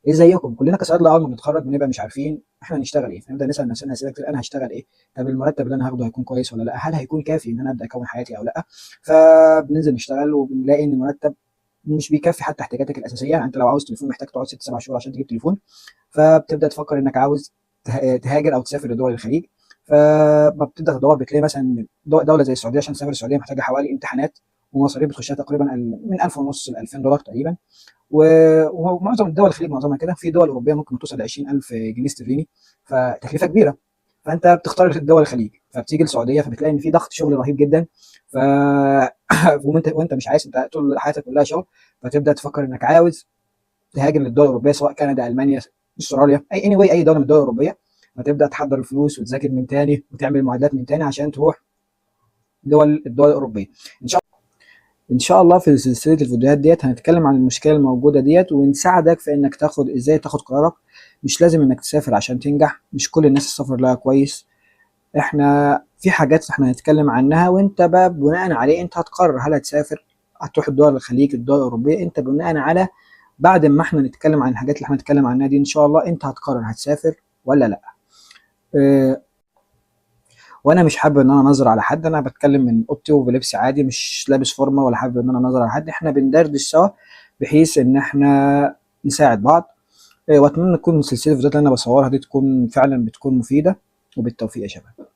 ايه زيكم كلنا كصيادله، اول ما بنتخرج بنبقى مش عارفين احنا هنشتغل ايه، فنبدا نسال نفسنا اسئله كتير: انا هشتغل ايه؟ طب المرتب اللي انا هاخده هيكون كويس ولا لا؟ هل هيكون كافي ان انا ابدا اكون حياتي او لا؟ فبننزل نشتغل وبنلاقي ان المرتب مش بيكفي حتى احتياجاتك الاساسيه. يعني انت لو عاوز تليفون محتاج تقعد 6 7 شهور عشان تجيب تليفون، فبتبدا تفكر انك عاوز تهاجر او تسافر لدول الخليج. فما بتبدا تدور بتلاقي مثلا دوله زي السعوديه، عشان تسافر السعوديه محتاجه حوالي امتحانات ومصاريف بتخشها تقريبا من 1000 ونص ل 2000 دولار تقريبا. ومعظم الدول الخليج معظمها كده، في دول اوروبيه ممكن توصل ل 20000 جنيه استرليني، فتكلفه كبيره. فانت بتختار دول الخليج، فبتيجي السعوديه فبتلاقي ان في ضغط شغل رهيب جدا. ف وانت مش عايز، انت طول حياتك كلها شغل، فتبدا تفكر انك عاوز تهاجر للدول الاوروبيه، سواء كندا، المانيا، استراليا، اي اي دوله من الدول الاوروبيه. فتبدا تحضر الفلوس وتذاكر من تاني وتعمل معادلات من تاني عشان تروح الدول الاوروبيه. ان شاء الله في سلسله الفيديوهات ديت هنتكلم عن المشكله الموجوده ديت، ونساعدك في انك ازاي تاخد قرارك. مش لازم انك تسافر عشان تنجح، مش كل الناس السفر لها كويس. احنا في حاجات احنا هنتكلم عنها، وانت بقى بناء عليه انت هتقرر هل هتسافر، هتروح الدول الخليج، الدول الاوروبيه. انت بناء على بعد ما احنا نتكلم عن الحاجات اللي احنا هنتكلم عنها دي ان شاء الله انت هتقرر هتسافر ولا لا. اه، وانا مش حابب ان انا انظر على حد، انا بتكلم من اوضتي وبلبسي عادي، مش لابس فورمه ولا حابب ان انا انظر على حد. احنا بندردش سوا بحيث ان احنا نساعد بعض. واتمنى تكون سلسله الفيديوهات اللي انا بصورها دي تكون فعلا بتكون مفيده. وبالتوفيق يا شباب.